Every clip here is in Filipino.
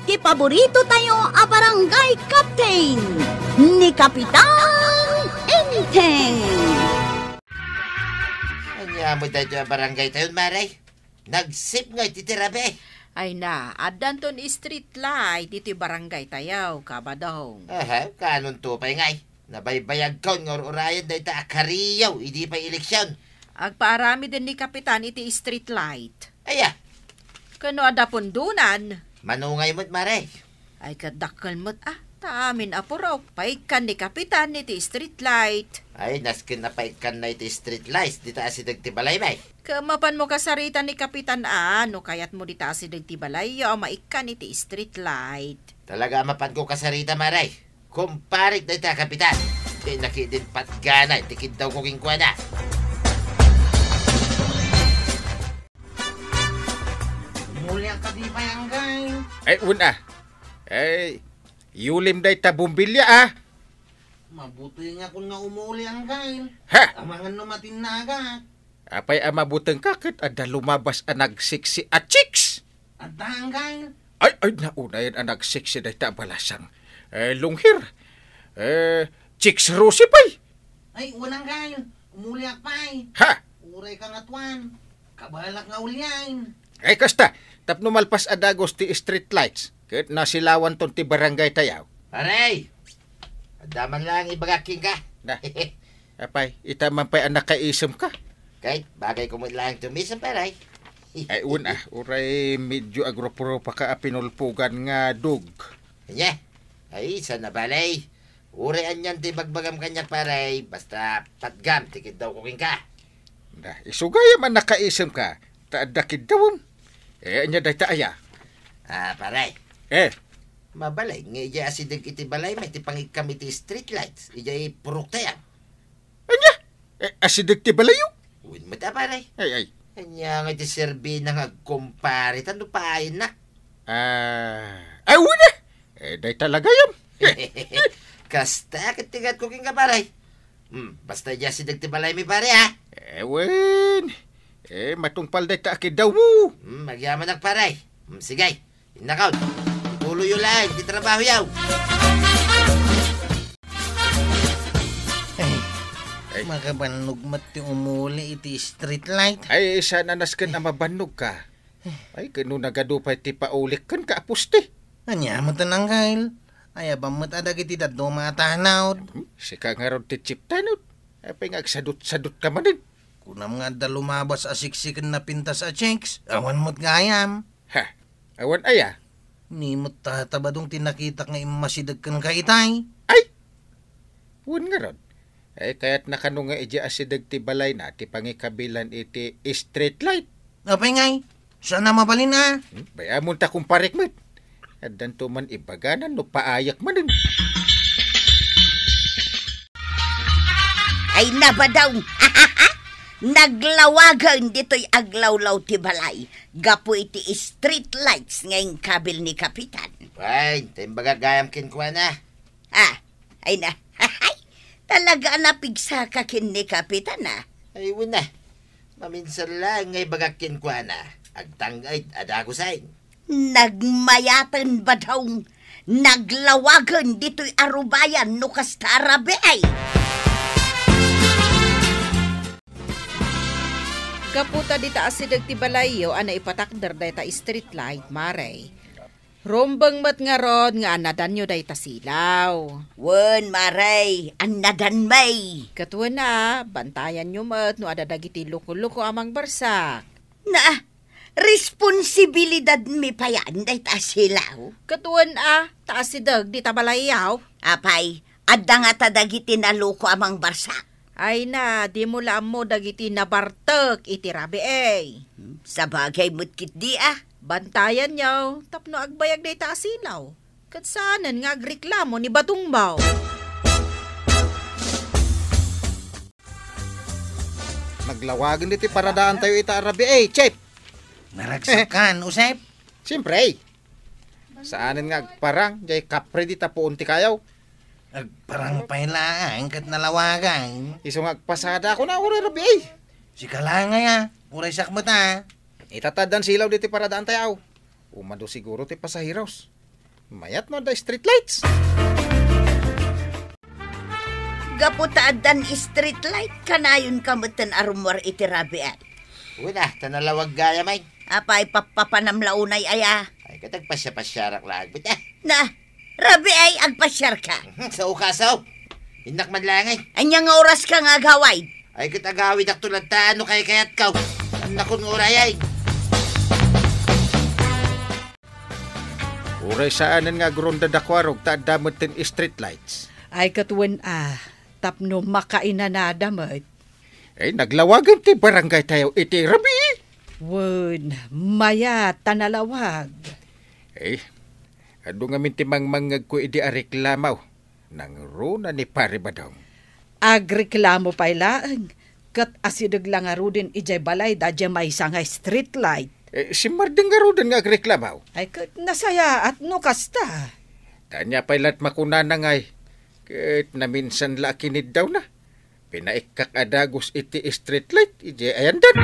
ti paborito tayo a barangay captain ni Kapitan Enteng. Anya mo dito ang barangay tayo, Maray. Nagsip nga ititirabe. Ay na, adanton street light iti barangay tayaw, kabadong. Aha, kanon to pa ngay. Nabaybayag ko ng urayan dito akariyaw, hindi pa eleksyon. Agpaarami din ni Kapitan iti street light. Aya, Kano ada pundunan? manungay mo't, Maray. Ay kadakal mo't taamin apuraw. Paikan ni Kapitan iti street light. Ay, naskin na paikan na iti street lights, dito asi dagtibalay, may. Kamapan mo kasarita ni Kapitan no kayat mo dita si dagtibalay o maikan iti street light. Talaga mapan ko kasarita, Maray. Kumparik na ita, Kapitan. Di nakidin patgana, tikid daw kuking kwa na. Muli ang kadipayanggay. Ay, una. Ay, yulim day ta bumbilya Mabuti nga kung nga umuli ang gail. Ha? Amangan no matinaga. Apay amabuteng kakit ada lumabas ang nagsiksi at chicks. At ang gail. Ay, nauna yan ang nagsiksi day ta balasang. Lunghir. Chicks Rosie pay. Ay, walang gail. Umuli ak pay. Ha? Uray ka nga tuwan. Kabalak nga ulyain. Ay, kasta. Tapno malpas adagos ti street lights. Kahit nasilawan ton ti barangay tayaw. Maray! Adaman lang ibagaking ka. Na. Apay, itaman pa'y anak kaisem ka. Kahit bagay ko mo lang tumisang, Paray. Ay, una. Uray medyo agropuro pa ka pinulpugan nga dug. Kanya, ay, sana balay. Urian yan, di bagbagam kanya, Paray. Basta patgam, tikid daw kuking ka. Na, isugay man nakaisem ka. Taadakid dawom. Anya day taaya. Paray. Mabalay, nga iya asidag iti balay, may tipangig kami ti street lights. Iya purok tayo. Anya? Asidag ti balayo? Uwin mo ta, Paray. Ay. Kanya nga iti serbi na nga kumpare, tando pa ayin na. Ay, una. Day talaga yun. Kasta, katigat kuking ka, Paray. Basta iya asidag ti balay, mi pare, ha? Ewen. Matungpal day ta akid daw mo. Magyaman ang Paray. Sigay, inakaw. Tuloy yung lang, di trabaho yaw. Ay, makabanog mati umuli iti street light. Ay, sana nasken na mabanog ka. Ay, kano nagadupay ti paulik kan ka apuste. Anya mo tanang gail. Ay, abang matadag iti daddo matanawd. Sika nga ron ti chip tanod. Ay, ngagsadot-sadot ka man din. Kunam nga da lumabas asiksikan na pintas a chinks. Awan mo't gayam. Ha? Awan aya? Ni mo't tatabadong tinakitak nga imasidag kan kaitay. Ay! Wan nga ron. Ay, kaya't nakano nga iji asidag ti balay na ti pangikabilan iti street light. Apay ngay, saan na mabalin na? Bayamon ta kung parik met. At danto man ibaganan no paayak man din. Ay nabadaw. Naglawagan dito'y aglawlaw ti balay. Gapo iti street lights ngayong kabil ni Kapitan. Ay, timbaga gayam kinkwa na. Ay na. Talaga napigsa ka kin ni Kapitan, Ay, wala. Maminsan lang ngay bagak kinkwa na. Agtangay, adagusain. Nagmayatan ba daw? Naglawagan dito'y arubayan no kastarabe ay. Kaputa dita asidag ti balayo ana ipatakder dayta street light, Maray. Rombang mat nga rod nga anadan nyo dayta silaw. Wen, Maray, anadan may. Katuan na, bantayan nyo mat no adadagiti luko-luko amang barsak. Na, responsibilidad mi payan dayta silaw. Katuan taasidag dita balayaw. Apay, adda nga tadagiti naluko amang barsak. Ay na, di mo lam mo dagiti nabartek iti rabi Sa bagay mo't kit di Bantayan nyo, tapno agbayag day taasilaw. Kat saanan nga agreklamo ni Batungbaw. Maglawagan diti paradaan tayo ita arabi chip. Naragsakan, usep. Siyempre saanan nga agparang, jay kapre di tapuon ti kayaw. Agparang pailaan kat nalawagan. Isong agpasada ako na ura rabi Si kalangay uray sakmat Itatadan silaw diti paradaan tayo. Umado siguro ti pasahiraws. mayat no da street lights. Gaputaadan street light kanayon kamutan arumwar iti rabiay. Una, tanalawag gaya may. Apay papapanamlaunay aya. Ay, katagpasya-pasyarak lang. Bita. Na, rabiay agpasyar ka. Sa ukasaw. Inak man langay. Anya nga oras ka nga gaway. Ay, katagawid ak tulad taano kay kayat kaw. Anak ko ng urayay. Uray saanan nga gronda dakwarog ta damot ten street lights. Ay katuwan tapno makainanadamot. Ay, naglawagan ti barangay tayo iti rabi. Wen, maya tanalawag. Ay, ado nga minti mangmangag ko iti areklamaw. Nang runa ni pare badong. Agreklamo pa ilaan. Kat asidag lang arudin ijay balay dadya may nga street light. Si Marding nga rodan nga agreklamaw. Ay kat nasaya at no kasta. Tanya pa ilat makuna na ngay. Kat naminsan la kinid daw na. Pinaikak adagos iti street light. Ije ayandan.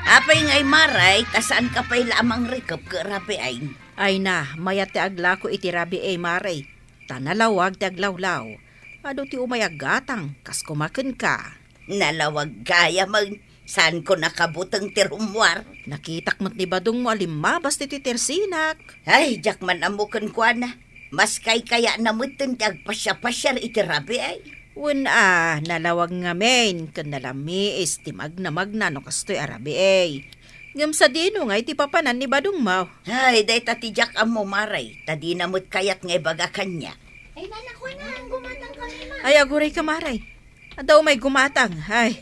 Apay ngay maray, kasaan ka pa'y lamang rekap ka rabiay. Ay na, mayat ti agla ko iti rabi ay maray. Tanalawag ti aglawlaw. Ado ti umayag gatang, kas kumakin ka. Nalawag gaya mag, saan ko nakabutang tirumwar. Nakitak mo't ni badong mo alimabas ti titirsinak. Ay, jakman amukan ko na. Mas kaya namutin ti agpasya-pasyar iti rabiay. Wen nalawag nga men, kan nalami is ti magna no kastoy arabi ay. Ngam sa dino nga iti papanan ni badong mo. Ay, day tatijak amo maray, tadi namut kayat nga baga kanya. Ay, nanak ko na, gumatang kami, ma. Ay, aguray ka maray. Adaw may gumatang. Ay,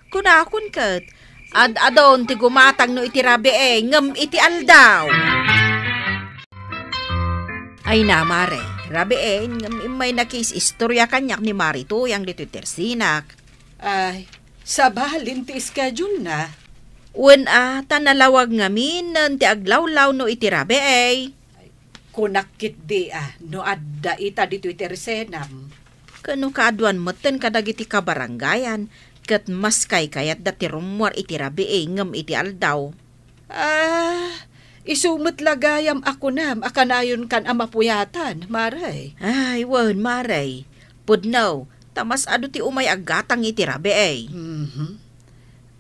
kunakon kat. Adon ti gumatang no iti rabi ay, ngam iti aldaw. Ay na, maray. Rabi eh, may nakis istorya kanyak ni Marito yang dito tersinak. Ay, sabalin ti schedule na. Wen tanalawag ngamin nan ti aglawlaw no iti rabi eh. Kunakit di no adda ita dito itersenam. Kano kaadwan meten kadagiti kabarangayan, kat mas kayat dati rumwar iti rabi eh, ngam iti aldaw. Isumot lagayam ako nam, akanayon kan amapuyatan, maray. Ay, wen, maray. Pudnaw, tamas ado ti umay agatang iti rabi eh.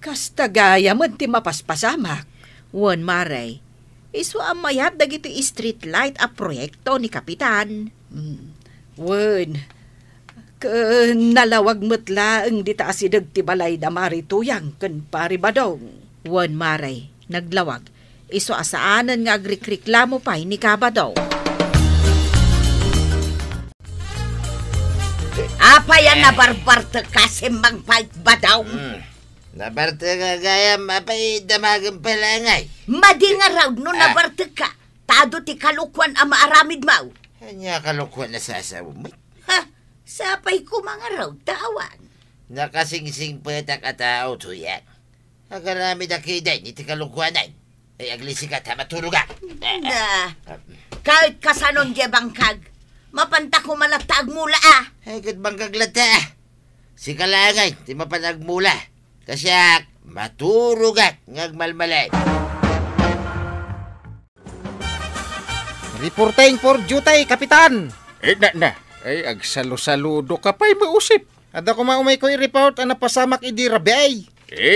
Kasta gayam ti mapaspasamak. Wen, maray. Isu amayat dagiti street light a proyekto ni Kapitan. Wen, nalawag metlaeng dita asidag ti balay da marituyang ken paribadong. Wen, maray. Naglawag. Isu asaanan nga agrikreklamo pa ni Kabadaw. Apa yan na barbarte kasi mang pagbadaw? Nabarte ka gaya, mapay damagang palangay. Madi nga raw no nabarte ka. Tado ti kalukwan ang maaramid mau. Kanya kalukuhan na sasawa mo. Ha, sapay ko mga raw tawan. Nakasingsing patak at tao to yan. Agaramid akiday, iti kalukuhanan. Ay aglisi ka, matulog ka. Na, kahit kasanon di bangkag, mapanta ko malatag mula Ay, kat bangkag lata. Si kalangay, di mapanagmula. Kasi maturugat ngagmalmalay. Reporting for duty, Kapitan. Na. Ay, agsalo-saludo ka pa'y mausip. Ada ko maumay ko i-report ang napasamak idi rabi.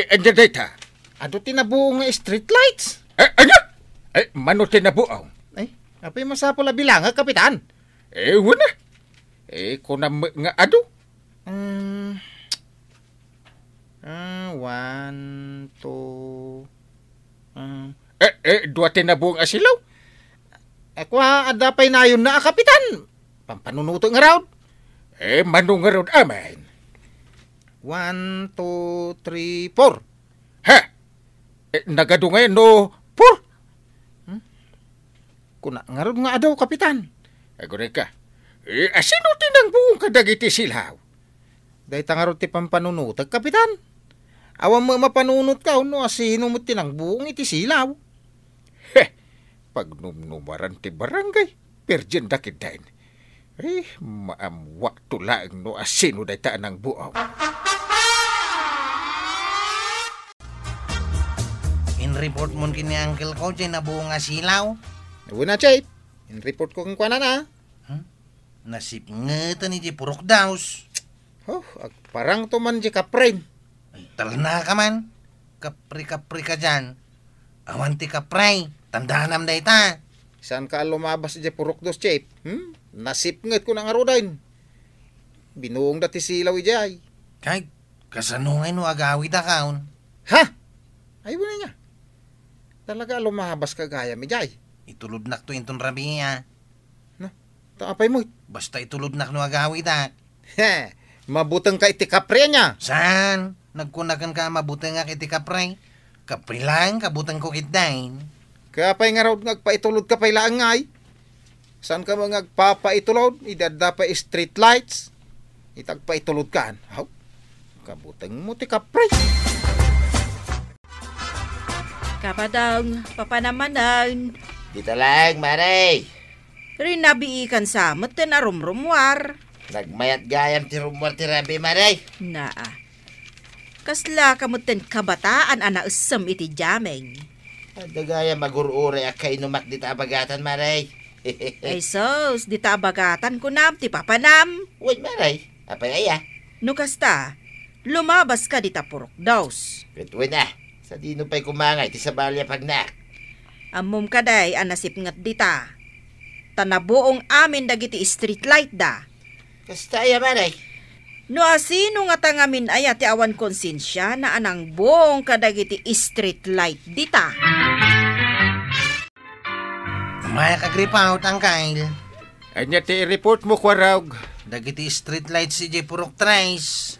Anda data. Ado tinabuo nga street lights. Ano? Mano tinabuo? Ay, apay masapula bilang, Kapitan. Wala. Kunam nga ado. 1, 2... dua tinabuong asilaw. Ako ada pa'y nayon na, Kapitan. Pampanunuto nga raw. Manong nga raw, amen. 1, 2, 3, 4. Ha? Nagado ngayon, no? 4? Kuna nga raw nga adaw, Kapitan. Agore ka. Sino tinang buong kadagiti silaw? Dahil nga raw ti pampanunuto, Kapitan. Awan mo mapanunot ka, no? Sino mo tinang buong iti silaw? Pag numnumaran ti barangay, perjen dakit dahin. Maamwak tulaang no asino dahi taan ang buaw. in-report mo kini uncle ko, dyan nabuo nga silaw. Wala, Chip. In-report ko kung kuwanan na. Nasipngetan ni di purok daws. Oh, parang tuman di kapren. Ay, talna ka man. Kapri-kapri ka dyan. Awanti kapray. Tandaan nam day ta. Saan ka lumabas di purok dos, Chip? Nasipnget ko ng arudain. Binuong dati silaw ijay. Kay, kasanungay no agawid akaon. Ha? Ay, wala niya. Talaga lumabas ka gaya mi jay. Itulod nak to inton rabia. Taapay mo. Basta itulod nak no agawid ak. He, mabutang ka iti kapre niya. Saan? Nagkunakan ka mabuti nga kiti kapray. Kapri lang, kabutan ko kitdain. Kaya pa'y nga raw ngagpaitulod ka pa'y laangay. Saan ka mga ngagpapaitulod? Idada pa street lights. Itagpaitulod ka. Haw, kabutang mo ti kapre. Kapadang, papanamanan. Dito lang, Maray. Rinabiikan sa amat na rumrumwar. Nagmayat gayam ti rumor ti Rabi, Maray. Naa. Kasla kamutin kabataan ana usam iti jameng. Dagaya magurure akay numak di tabagatan, Maray. Ay sos, di tabagatan ko nam, ti papanam. Uy, Maray. Apay aya. Nukasta, lumabas ka di tapurok daws. Katuwa na. Sa dino pa'y kumangay ti sa balya pagnak. Amom kaday anasip ngat dita. Tanabuong amin dagiti street light da. Kastaya, Maray. No asino nga tangamin ay ti awan konsensya na anang buong kadagiti street light dita. Maya kagripaut ang kail. Anya ti report mo kwarag. Dagiti street lights si J. Purok Trace.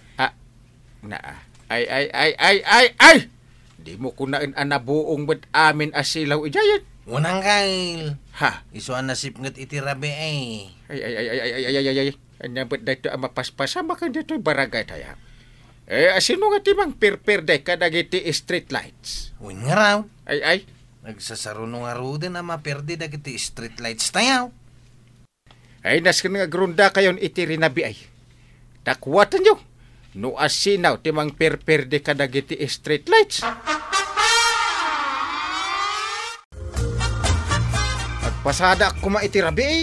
Ay! Di mo kunaan anabuong ba't amin asilaw ijayan. Unang kail. Ha? Isuan nasip ngat iti Rabi ay. Ay. Anya ba't dito ang mapaspasama ka dito barangay tayo? Asino nga timang pirpirde ka dagiti street lights? Uwin nga raw. Ay. Nagsasarunong nga ro din na maperde dagiti street lights tayaw. Ay, naskan nga grunda kayon iti rinabi ay. Takwatan nyo. No asinaw timang pirpirde ka dagiti street lights. Pasada ako maiti rabi eh.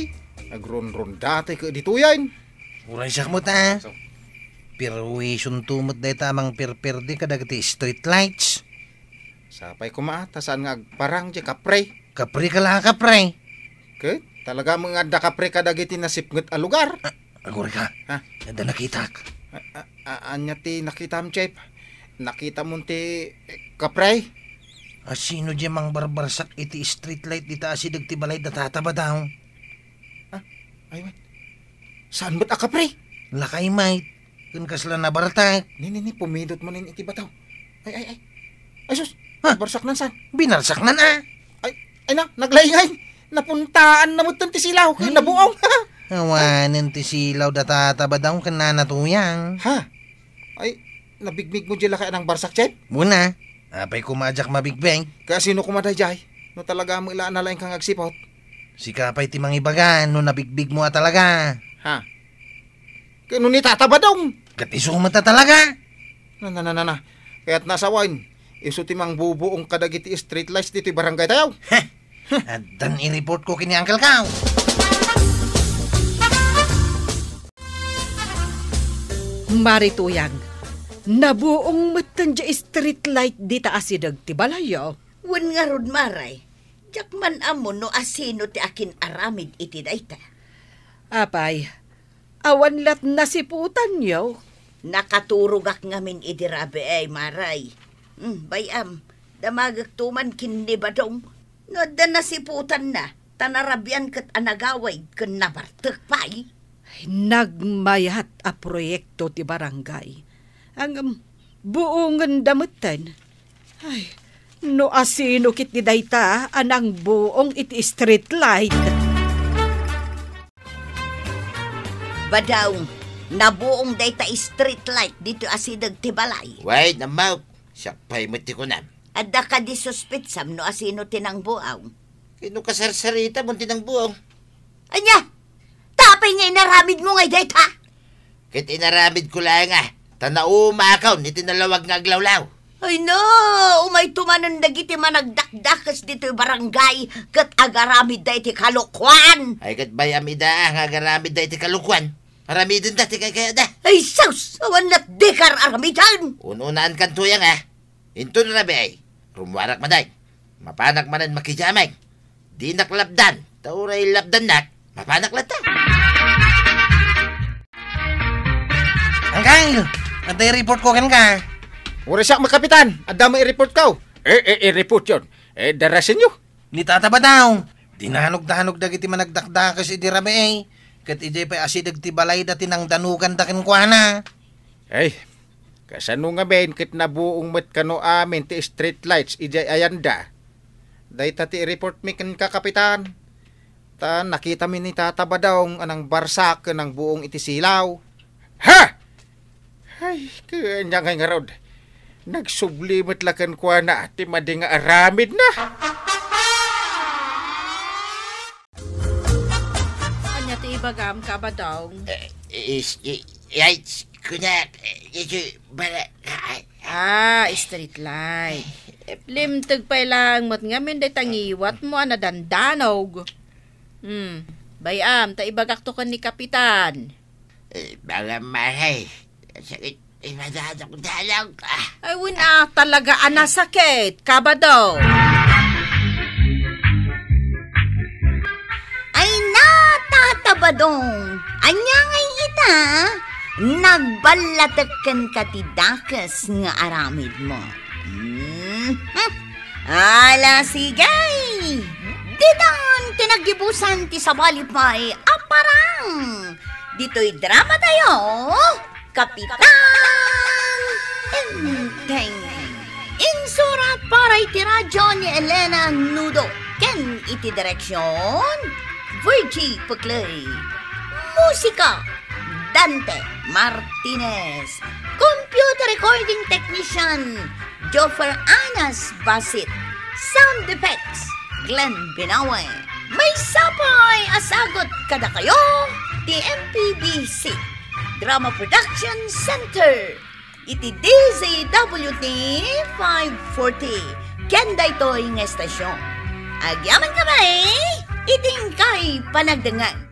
Nagron-ron dati ka dito yan. Uray siya mo ta. Perwisyon tumot day tamang perperde kadagiti street lights. Sapay ko maata saan nga parang di kapre. Kapri ka lang kapre. Okay? Talaga mga da kapre kadagiti nasipnget a lugar. Agore ka. Ha? Nada nakita ka. Anya ti nakita mo, Chep? Nakita mo ti kapre? Sino di mang barbarsak iti street light di taas si dagti balay datataba daw. Ay, wait. Saan ba't akapre? Lakay mate. Kun kasla na bartak. Ni, pumidot mo nin iti bataw. Ay, sus. Ha? Barsak nan saan? Binarsak na na. Ay na, naglayay. Napuntaan na mo ti silaw. Nabuong. Awanin ti silaw datataba daw kananatuyang. Ha? Ay, nabigmig mo dyan lakay ng barsak, Chep? Muna. Apay kumadyak mabigbeng. Kaya sino kumaday jay? No talaga mo ilaan na lang kang agsipot. Si kapay ti mangibagan no nabigbig mo talaga. Ha? Kaya nun itataba daw. Katisumata talaga. Na. Kaya't nasawain. Iso timang bubuong kadagiti street lights dito barangay tayo. At dan i-report ko kini Uncle Kao. Marituyang, nabuong matan dya street light di taasidag ti balayo. Wan nga rod, Maray. Jakman amo no asino ti akin aramid iti dayta. Apay, awan lat nasiputan yo. Nakaturugak ngamin iti Rabi ay, Maray. Bayam, damagak tuman kindi badong. No da nasiputan na, tanarabian kat anagaway kan nabartek pay. Nagmayat a proyekto ti barangay. Ang buongan damutan. Ay, no asino kit ni dayta anang buong iti street light. Badaw, nabuong dayta street light dito asidag ti balay. Wait, namaw. Siya pa'y mati ko na. Adda ka di suspitsam no asino tinang buaw. Kino kasarsarita mo tinang buong. Anya, tapay nga inaramid mo ngay dayta. Kit inaramid ko lang Tanauma akaw, ni tinalawag nga aglawlaw. Ay no, umay tumanon dagiti managdakdakas dito yung barangay kat agaramid da iti kalukwan. Ay kat bayam ida nga garamid da iti kalukwan. Aramidin dati kaya da. Ay sus, awan na't dekar aramidan. Ununaan kan tuyang Intun rabi ay. Rumwarak maday. Mapanak manan makijamay. Di naklabdan. Tauray labdan nak. Mapanak lata. Angkay, report ko kan ka. Uri siya mga kapitan. Ada mo i-report ka. I-report yun. Darasin nyo. Ni tata ba daw? Dinanog-danog dagiti managdakdakas iti rabi kat ijay pa asidag ti balay dati nang danugan dakin kwa na. Ay, kasano nga ben kit nabuong met kano amin ti street lights ijay ayanda. Day tati i-report mi kan ka kapitan. Ta nakita mi ni tata ba daw anang barsak ng buong iti silaw. Ha! Ay, kanya nga rod. Nagsublimit lakan kwa na ati madi nga aramid na. Anya ti ibagam ka ba daw? Kunya, bala. Street light. Limtag pa lang mat ngamin day tangiwat mo na dandanog. Bayam, ta ibagak to kan ni kapitan. Bala mahay. Sakit. Madadang dalang ka. Ay, wina talaga anasakit. Ka ba daw? Ay natatabadong. Anya ngay ita, nagbalatakan ka ti dakas nga aramid mo. Ala sigay. Ditan tinagibusan ti sabali pa'y aparang. Dito'y drama tayo. Kapitan Enteng. Insurat para iti radyo ni Elena Nudo. Ken iti direksyon Virgie Puclay. Musika Dante Martinez. Computer recording technician Joffer Anas Basit. Sound effects Glenn Binawe. May sapay asagot kada kayo di MPBC Drama Production Center. Iti DZWT 540. Kenda ito'y nga estasyon. Agyaman ka ba iting kay panagdangan.